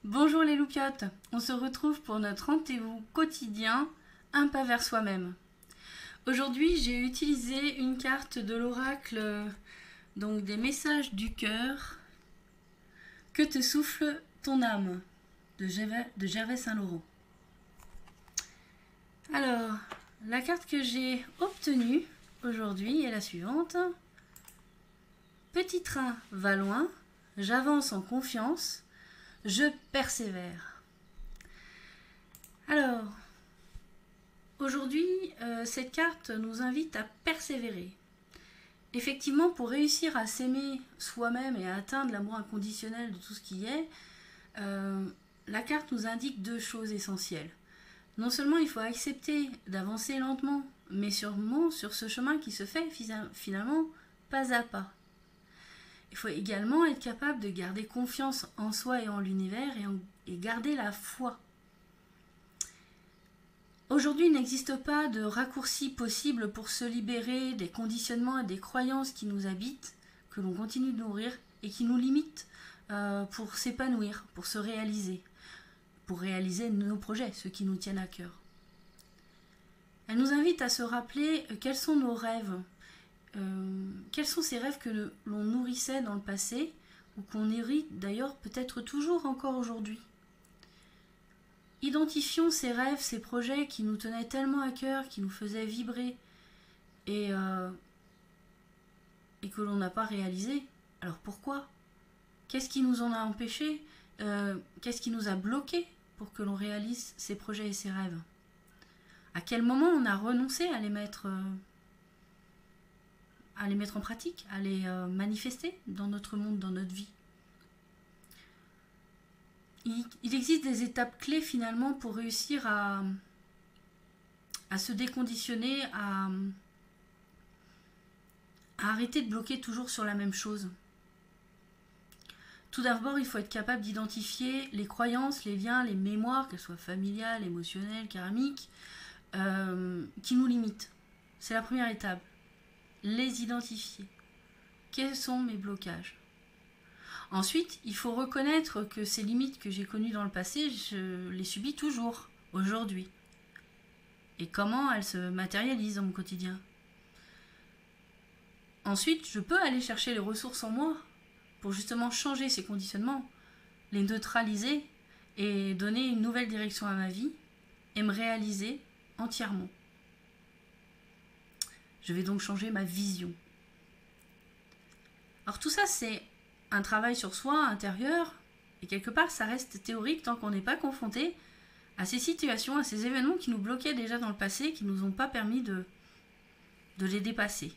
Bonjour les loupiotes, on se retrouve pour notre rendez-vous quotidien, un pas vers soi-même. Aujourd'hui j'ai utilisé une carte de l'oracle, donc des messages du cœur. Que te souffle ton âme de Gervais Saint-Laurent. Alors, la carte que j'ai obtenue aujourd'hui est la suivante. Petit train va loin, j'avance en confiance, je persévère. Alors, aujourd'hui, cette carte nous invite à persévérer. Effectivement, pour réussir à s'aimer soi-même et à atteindre l'amour inconditionnel de tout ce qui est, la carte nous indique deux choses essentielles. Non seulement il faut accepter d'avancer lentement, mais sûrement sur ce chemin qui se fait finalement pas à pas. Il faut également être capable de garder confiance en soi et en l'univers et garder la foi. Aujourd'hui, il n'existe pas de raccourci possible pour se libérer des conditionnements et des croyances qui nous habitent, que l'on continue de nourrir et qui nous limitent pour s'épanouir, pour se réaliser, pour réaliser nos projets, ceux qui nous tiennent à cœur. Elle nous invite à se rappeler quels sont nos rêves, quels sont ces rêves que l'on nourrissait dans le passé ou qu'on hérite d'ailleurs peut-être toujours encore aujourd'hui. Identifions ces rêves, ces projets qui nous tenaient tellement à cœur, qui nous faisaient vibrer et que l'on n'a pas réalisé. Alors pourquoi ? Qu'est-ce qui nous en a empêchés ? Qu'est-ce qui nous a bloqués pour que l'on réalise ces projets et ces rêves ? À quel moment on a renoncé à les mettre en pratique, à les manifester dans notre monde, dans notre vie ? Il existe des étapes clés finalement pour réussir à se déconditionner, à arrêter de bloquer toujours sur la même chose. Tout d'abord, il faut être capable d'identifier les croyances, les liens, les mémoires, qu'elles soient familiales, émotionnelles, karmiques, qui nous limitent. C'est la première étape. Les identifier. Quels sont mes blocages ? Ensuite, il faut reconnaître que ces limites que j'ai connues dans le passé, je les subis toujours, aujourd'hui. Et comment elles se matérialisent dans mon quotidien. Ensuite, je peux aller chercher les ressources en moi pour justement changer ces conditionnements, les neutraliser et donner une nouvelle direction à ma vie et me réaliser entièrement. Je vais donc changer ma vision. Alors tout ça, c'est un travail sur soi intérieur, et quelque part ça reste théorique tant qu'on n'est pas confronté à ces situations, à ces événements qui nous bloquaient déjà dans le passé, qui ne nous ont pas permis de les dépasser.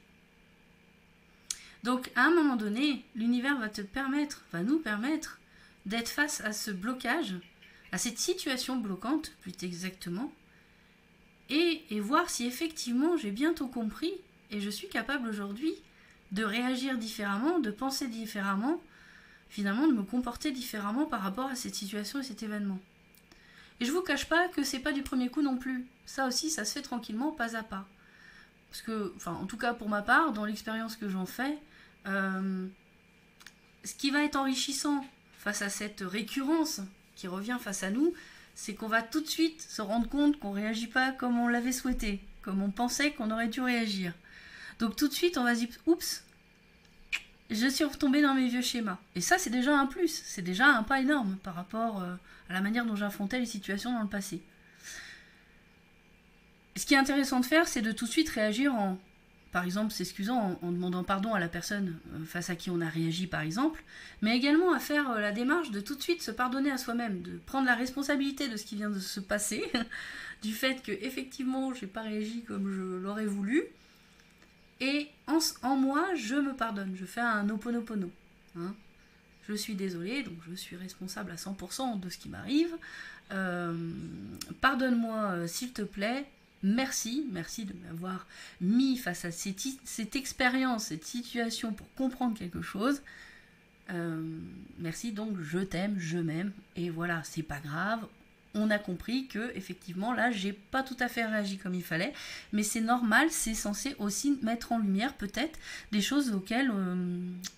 Donc à un moment donné, l'univers va nous permettre d'être face à ce blocage, à cette situation bloquante plus exactement, et voir si effectivement j'ai bientôt compris et je suis capable aujourd'hui de réagir différemment, de penser différemment, finalement de me comporter différemment par rapport à cette situation et cet événement. Et je vous cache pas que c'est pas du premier coup non plus. Ça aussi, ça se fait tranquillement, pas à pas. Parce que, en tout cas pour ma part, dans l'expérience que j'en fais, ce qui va être enrichissant face à cette récurrence qui revient face à nous, c'est qu'on va tout de suite se rendre compte qu'on ne réagit pas comme on l'avait souhaité, comme on pensait qu'on aurait dû réagir. Donc tout de suite, on va se dire « Oups, je suis retombée dans mes vieux schémas ». Et ça, c'est déjà un plus, c'est déjà un pas énorme par rapport à la manière dont j'affrontais les situations dans le passé. Ce qui est intéressant de faire, c'est de tout de suite réagir par exemple, s'excusant en demandant pardon à la personne face à qui on a réagi, par exemple, mais également à faire la démarche de tout de suite se pardonner à soi-même, de prendre la responsabilité de ce qui vient de se passer, du fait que effectivement, je n'ai pas réagi comme je l'aurais voulu, et en moi, je me pardonne, je fais un Ho'oponopono. Je suis désolée, donc je suis responsable à 100% de ce qui m'arrive. Pardonne-moi, s'il te plaît. Merci de m'avoir mis face à cette expérience, cette situation pour comprendre quelque chose. Merci, donc je t'aime, je m'aime, et voilà, c'est pas grave, on a compris que effectivement là j'ai pas tout à fait réagi comme il fallait, mais c'est normal, c'est censé aussi mettre en lumière peut-être des choses auxquelles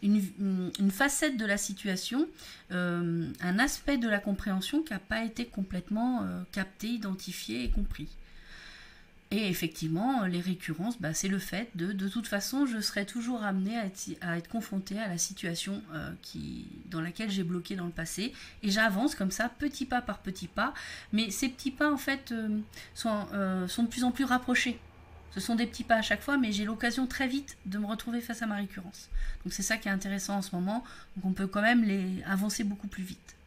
une facette de la situation, un aspect de la compréhension qui n'a pas été complètement capté, identifié et compris. Et effectivement, les récurrences, c'est le fait de toute façon, je serai toujours amenée à être confrontée à la situation dans laquelle j'ai bloqué dans le passé. Et j'avance comme ça, petit pas par petit pas. Mais ces petits pas, en fait, sont de plus en plus rapprochés. Ce sont des petits pas à chaque fois, mais j'ai l'occasion très vite de me retrouver face à ma récurrence. Donc c'est ça qui est intéressant en ce moment. Donc on peut quand même avancer beaucoup plus vite.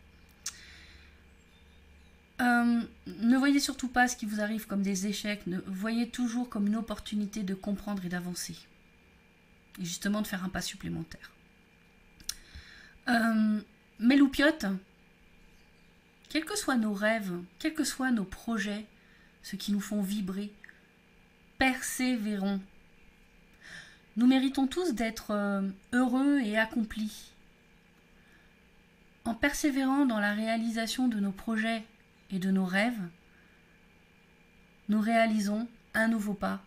Ne voyez surtout pas ce qui vous arrive comme des échecs, voyez toujours comme une opportunité de comprendre et d'avancer. Et justement de faire un pas supplémentaire. Mes loupiottes, quels que soient nos rêves, quels que soient nos projets, ceux qui nous font vibrer, persévérons. Nous méritons tous d'être heureux et accomplis. En persévérant dans la réalisation de nos projets et de nos rêves, nous réalisons un nouveau pas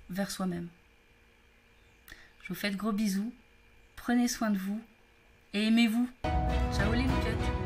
vers soi-même. Je vous fais de gros bisous, prenez soin de vous et aimez-vous. Ciao les loupiottes.